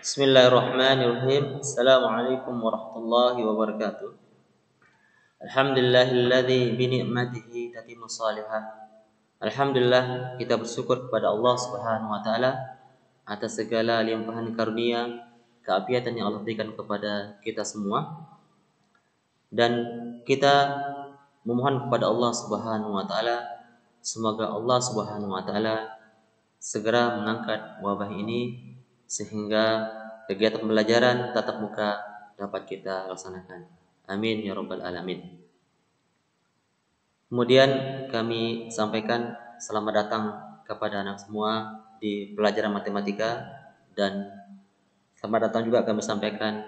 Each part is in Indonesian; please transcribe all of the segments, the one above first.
Bismillahirrahmanirrahim. Assalamualaikum warahmatullahi wabarakatuh. Alhamdulillahilladzi bi ni'matihi tatimmu shalihah. Alhamdulillah, kita bersyukur kepada Allah Subhanahu wa taala atas segala limpahan karunia, keapiatan yang Allah berikan kepada kita semua. Dan kita memohon kepada Allah Subhanahu wa taala semoga Allah Subhanahu wa taala segera mengangkat wabah ini sehingga kegiatan pembelajaran tatap muka dapat kita laksanakan. Amin ya rabbal alamin. Kemudian kami sampaikan selamat datang kepada anak semua di pelajaran matematika, dan selamat datang juga kami sampaikan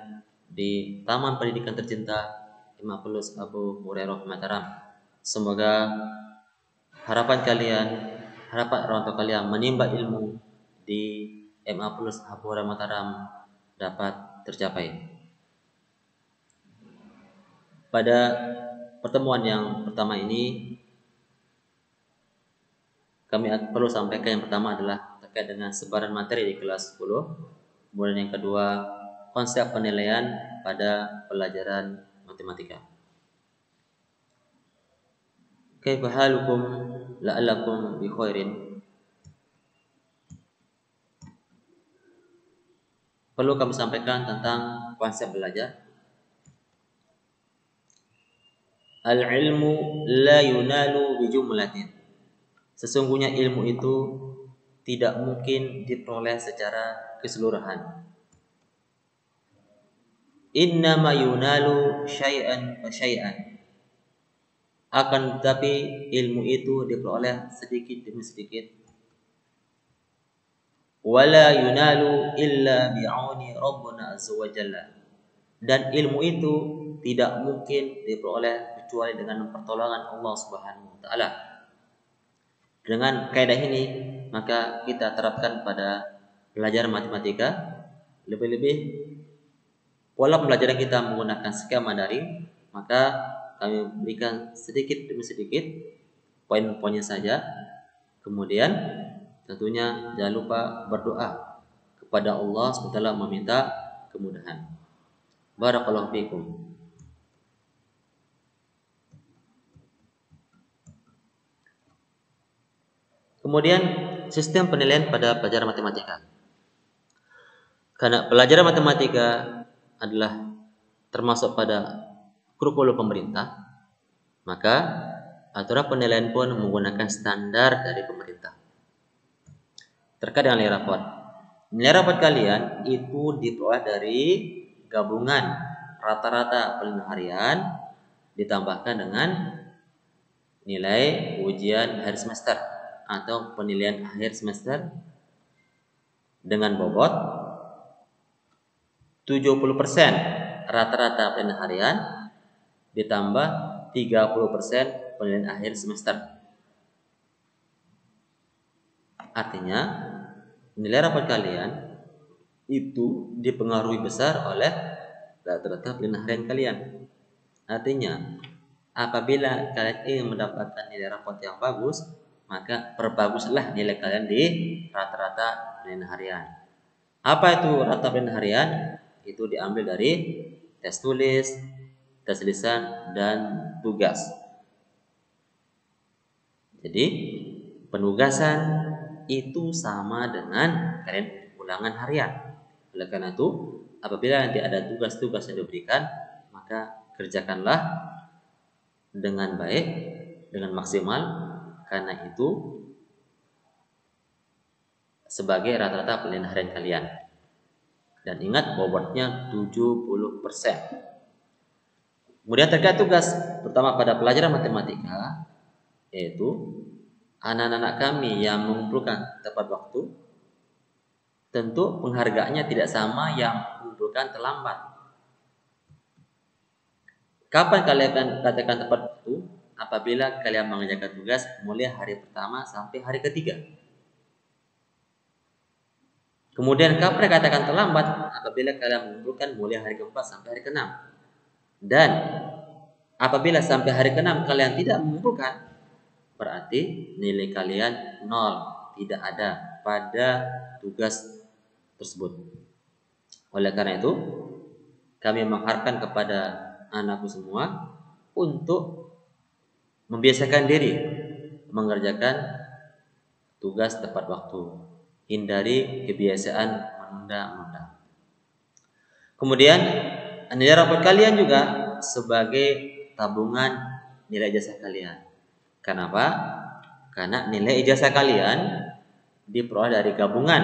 di Taman Pendidikan Tercinta Imam Fulus Abu Hurairah Mataram. Semoga harapan orang tua kalian menimba ilmu di MA Plus Abu Hurairah Mataram dapat tercapai. Pada pertemuan yang pertama ini kami perlu sampaikan yang pertama adalah terkait dengan sebaran materi di kelas 10. Kemudian yang kedua, konsep penilaian pada pelajaran matematika. Kaifa halukum la'allakum bi khairin. Perlu kami sampaikan tentang konsep belajar. Al-ilmu la yunalu bi jumlatin. Sesungguhnya ilmu itu tidak mungkin diperoleh secara keseluruhan. Innama yunalu syai'an fa syai'an. Akan tetapi ilmu itu diperoleh sedikit demi sedikit. Wala yunalu illa bi'auni Rabbuna azza wa jalla. Dan ilmu itu tidak mungkin diperoleh kecuali dengan pertolongan Allah Subhanahu wa taala. Dengan kaidah ini, maka kita terapkan pada pelajaran matematika. Lebih-lebih pola pembelajaran kita menggunakan skema daring, maka kami berikan sedikit demi sedikit poin-poinnya saja. Kemudian tentunya jangan lupa berdoa kepada Allah SWT meminta kemudahan. Barakallahu fikum. Kemudian sistem penilaian pada pelajaran matematika. Karena pelajaran matematika adalah termasuk pada kurikulum pemerintah, maka aturan penilaian pun menggunakan standar dari pemerintah. Terkait dengan nilai rapot. Nilai rapot kalian itu diperoleh dari gabungan rata-rata penilaian harian ditambahkan dengan nilai ujian akhir semester atau penilaian akhir semester dengan bobot 70% rata-rata penilaian harian ditambah 30% penilaian akhir semester. Artinya nilai rapot kalian itu dipengaruhi besar oleh rata-rata penilaian harian kalian. Artinya apabila kalian ingin mendapatkan nilai rapot yang bagus, maka perbaguslah nilai kalian di rata-rata penilaian harian. Apa itu rata penilaian harian? Itu diambil dari tes tulis, tes lisan, dan tugas. Jadi penugasan itu sama dengan kalian ulangan harian. Oleh karena itu, apabila nanti ada tugas-tugas yang diberikan, maka kerjakanlah dengan baik, dengan maksimal, karena itu sebagai rata-rata penilaian harian kalian. Dan ingat bobotnya 70%. Kemudian terkait tugas, pertama pada pelajaran matematika, yaitu anak-anak kami yang mengumpulkan tepat waktu, tentu penghargaannya tidak sama yang mengumpulkan terlambat. Kapan kalian akan katakan tepat waktu? Apabila kalian mengerjakan tugas mulai hari pertama sampai hari ketiga. Kemudian kapan katakan terlambat? Apabila kalian mengumpulkan mulai hari keempat sampai hari keenam. Dan apabila sampai hari keenam kalian tidak mengumpulkan, berarti nilai kalian 0, tidak ada pada tugas tersebut. Oleh karena itu, kami mengharapkan kepada anakku semua untuk membiasakan diri mengerjakan tugas tepat waktu. Hindari kebiasaan menunda-menunda. Kemudian, nilai rapor kalian juga sebagai tabungan nilai ijazah kalian. Kenapa? Karena nilai ijazah kalian diperoleh dari gabungan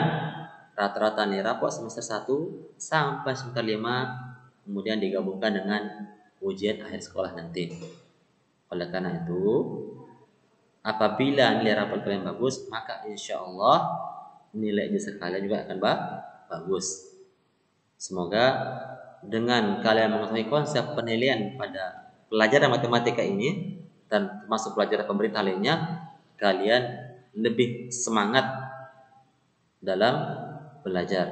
rata-rata nilai rapor semester 1 sampai semester 5, kemudian digabungkan dengan ujian akhir sekolah nanti. Oleh karena itu, apabila nilai rapor kalian bagus, maka insya Allah nilai ijazah kalian juga akan bagus. Semoga dengan kalian mengetahui konsep penilaian pada pelajaran matematika ini dan termasuk pelajaran pemerintah lainnya, kalian lebih semangat dalam belajar.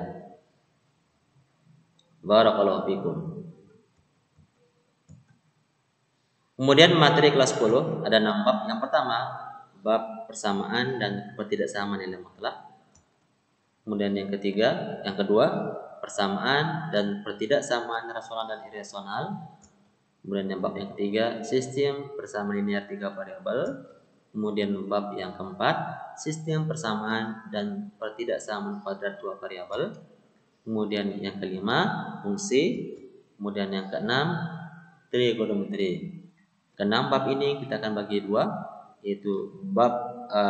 Barakallahu fikum. Kemudian materi kelas 10 ada 6 bab. Yang pertama, bab persamaan dan ketidaksamaan nilai mutlak. Kemudian yang kedua, persamaan dan ketidaksamaan rasional dan irasional. Kemudian yang bab yang ketiga, sistem persamaan linear 3 variabel. Kemudian bab yang keempat, sistem persamaan dan ketidaksamaan kuadrat 2 variabel. Kemudian yang kelima, fungsi. Kemudian yang keenam, trigonometri. Keenam bab ini kita akan bagi dua, yaitu bab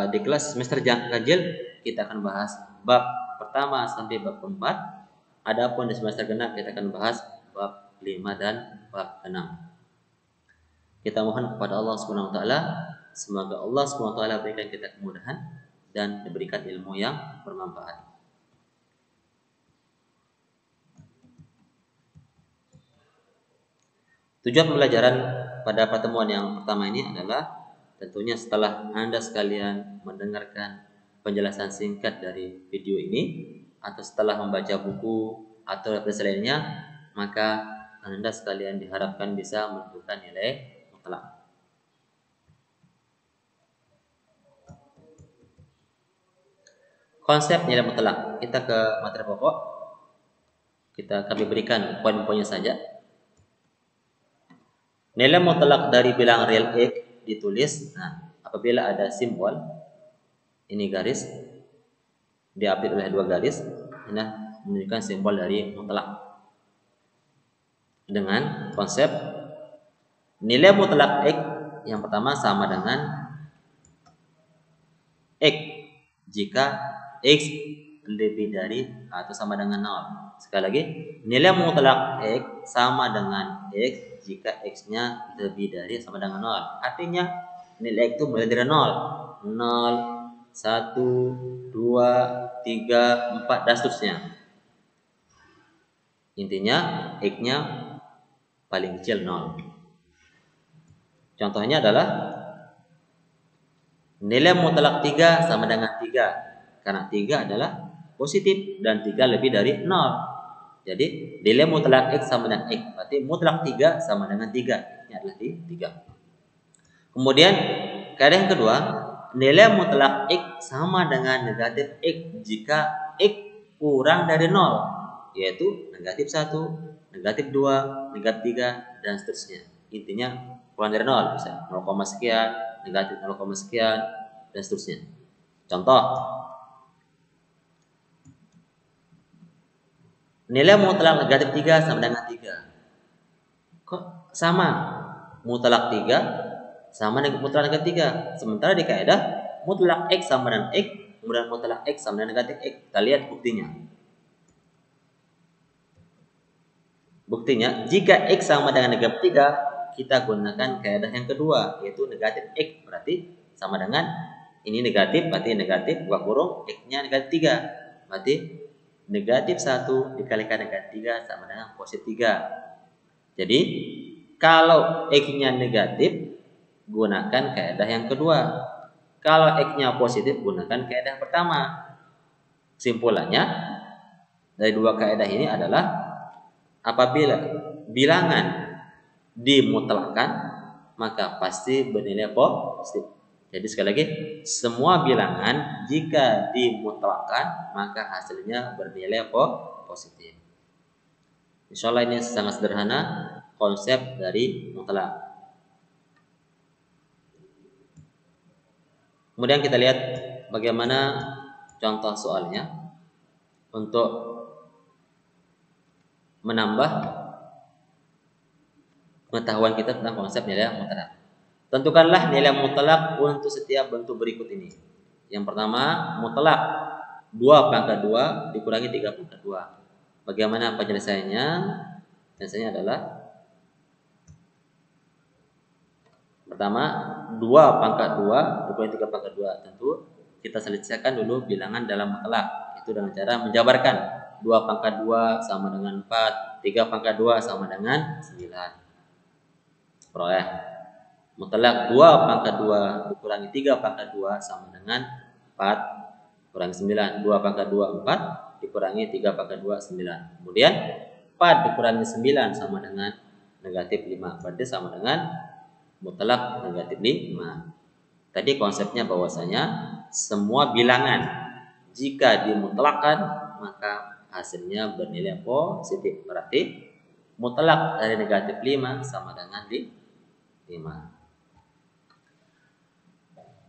di kelas semester ganjil kita akan bahas bab pertama sampai bab keempat. Adapun di semester genap kita akan bahas bab 5 dan bab 6. Kita mohon kepada Allah Subhanahu wa taala, semoga Allah Subhanahu wa taala berikan kita kemudahan dan diberikan ilmu yang bermanfaat. Tujuan pembelajaran pada pertemuan yang pertama ini adalah tentunya setelah Anda sekalian mendengarkan penjelasan singkat dari video ini atau setelah membaca buku atau referensi lainnya, maka Anda sekalian diharapkan bisa menentukan nilai mutlak. Konsep nilai mutlak, kita ke materi pokok. Kami berikan poin-poinnya saja. Nilai mutlak dari bilangan real X ditulis, apabila ada simbol, ini garis, diapit oleh dua garis, ini menunjukkan simbol dari mutlak. Dengan konsep nilai mutlak X yang pertama sama dengan X jika X lebih dari atau sama dengan 0. Sekali lagi, nilai mutlak X sama dengan X jika X-nya lebih dari sama dengan 0. Artinya nilai X itu mulai dari 0. 0, 1, 2, 3, 4, dan seterusnya. Intinya X-nya paling kecil 0. Contohnya adalah nilai mutlak 3 sama dengan 3. Karena 3 adalah positif dan 3 lebih dari 0. Jadi nilai mutlak X sama dengan X. Berarti mutlak 3 sama dengan 3. Ini adalah 3. Kemudian kaidah yang kedua, nilai mutlak X sama dengan negatif X jika X kurang dari 0. Yaitu negatif 1, negatif 2, negatif 3, dan seterusnya. Intinya kurang dari 0. Bisa 0, sekian, negatif 0, sekian, dan seterusnya. Contoh, nilai mutlak negatif 3 sama dengan 3. Kok sama? Mutlak 3 sama dengan mutlak negatif 3. Sementara di kaidah mutlak X sama dengan X, kemudian mutlak X sama dengan negatif X. Kita lihat buktinya. Buktinya, jika X sama dengan negatif 3, kita gunakan kaidah yang kedua, yaitu negatif X. Berarti sama dengan ini negatif, berarti negatif buka kurung, X-nya negatif 3. Berarti negatif 1 dikalikan negatif 3 sama dengan positif 3. Jadi kalau X-nya negatif, gunakan kaidah yang kedua. Kalau X-nya positif, gunakan kaidah pertama. Kesimpulannya dari dua kaidah ini adalah apabila bilangan dimutlakkan, maka pasti bernilai positif. Jadi sekali lagi, semua bilangan jika dimutlakkan maka hasilnya bernilai positif. Insyaallah ini sangat sederhana konsep dari mutlak. Kemudian kita lihat bagaimana contoh soalnya untuk menambah pengetahuan kita tentang konsep nilai mutlak. Tentukanlah nilai mutlak untuk setiap bentuk berikut ini. Yang pertama, mutlak 2 pangkat 2 dikurangi 3 pangkat 2. Bagaimana penyelesaiannya? Penyelesaiannya adalah pertama 2 pangkat 2 dikurangi 3 pangkat 2. Tentu kita selesaikan dulu bilangan dalam mutlak. Itu dengan cara menjabarkan 2 pangkat 2 sama dengan 4, 3 pangkat 2 sama dengan 9. Peroleh mutlak 2 pangkat 2 dikurangi 3 pangkat 2 sama dengan 4 kurangi 9. 2 pangkat 2 4 dikurangi 3 pangkat 2 9. Kemudian 4 dikurangi 9 sama dengan negatif 5. Berarti sama dengan mutlak negatif 5. Tadi konsepnya bahwasanya semua bilangan jika dimutlakkan maka hasilnya bernilai positif. Berarti mutlak dari negatif 5 sama dengan 5.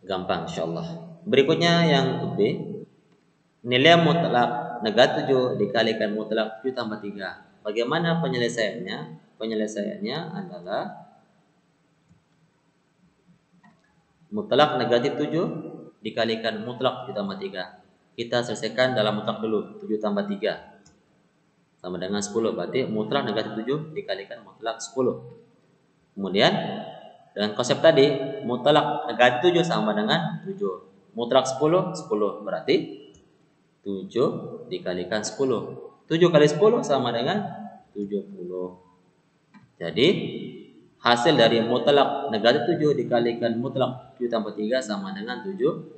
Gampang insyaallah. Berikutnya yang B. Nilai mutlak negatif 7 dikalikan mutlak 7 tambah 3. Bagaimana penyelesaiannya? Penyelesaiannya adalah mutlak negatif 7 dikalikan mutlak 7 tambah 3. Kita selesaikan dalam mutlak dulu. 7 tambah 3 sama dengan 10. Berarti mutlak negatif 7 dikalikan mutlak 10. Kemudian dengan konsep tadi, mutlak negatif 7 sama dengan 7. Mutlak 10, 10. Berarti 7 dikalikan 10. 7 kali 10 sama dengan 70. Jadi, hasil dari mutlak negatif 7 dikalikan mutlak 7 tambah 3 sama dengan 70.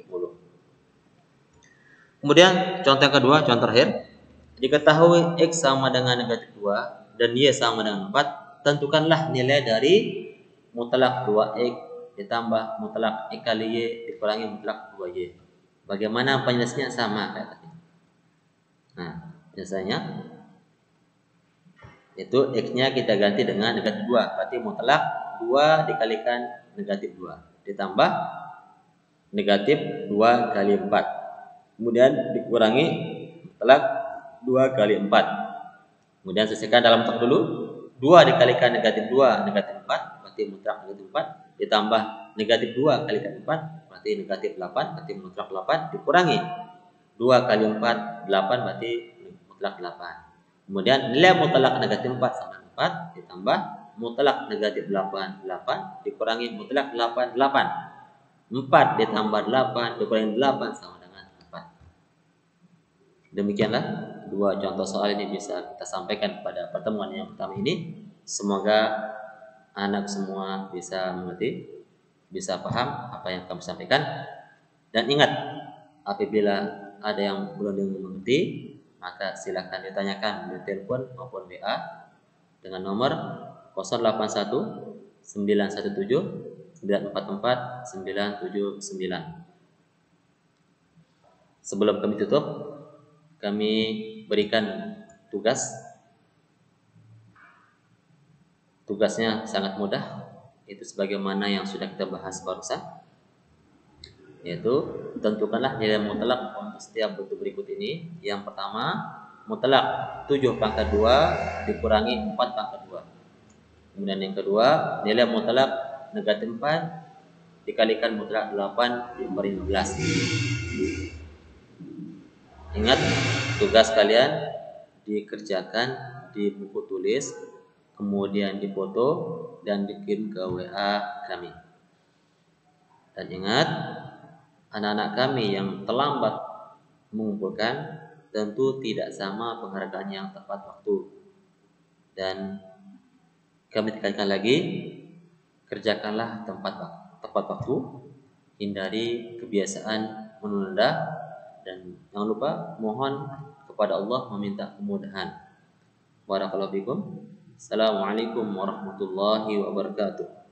Kemudian, contoh yang kedua, contoh terakhir. Diketahui X sama dengan negatif 2 dan Y sama dengan 4, tentukanlah nilai dari mutlak 2X ditambah mutlak X kali Y dikurangi mutlak 2Y. Bagaimana penyelesaiannya? Sama kayak tadi. Nah, biasanya itu X-nya kita ganti dengan negatif 2. Berarti mutlak 2 dikalikan negatif 2 ditambah negatif 2 kali 4. Kemudian dikurangi mutlak 2 kali 4. Kemudian selesaikan dalam mutlak dulu. 2 dikalikan negatif 2 negatif 4 berarti mutlak negatif 4 ditambah negatif 2 kalikan 4 berarti negatif 8 berarti mutlak 8 dikurangi 2 kali 4 8 berarti mutlak 8. Kemudian nilai mutlak negatif 4 sama 4 ditambah mutlak negatif 8 8 dikurangi mutlak 8 8. 4 ditambah 8 dikurangi 8 sama dengan 4. Demikianlah dua contoh soal ini bisa kita sampaikan pada pertemuan yang pertama ini. Semoga anak semua bisa mengerti, bisa paham apa yang kami sampaikan. Dan ingat, apabila ada yang belum mengerti, maka silakan ditanyakan di telepon maupun WA dengan nomor 081 917 944 979. Sebelum kami tutup, kami berikan tugasnya sangat mudah, itu sebagaimana yang sudah kita bahas barusan, yaitu tentukanlah nilai mutlak untuk setiap bentuk berikut ini. Yang pertama, mutlak 7 pangkat 2 dikurangi 4 pangkat 2. Kemudian yang kedua, nilai mutlak negatif 4 dikalikan mutlak 8 dikurangi 15. Ingat, tugas kalian dikerjakan di buku tulis, kemudian difoto dan dikirim ke WA kami. Dan ingat, anak-anak kami yang terlambat mengumpulkan tentu tidak sama penghargaan yang tepat waktu. Dan kami tekankan lagi, kerjakanlah tepat waktu, hindari kebiasaan menunda, dan jangan lupa mohon kepada Allah meminta kemudahan. Barakallahu fikum. Assalamualaikum warahmatullahi wabarakatuh.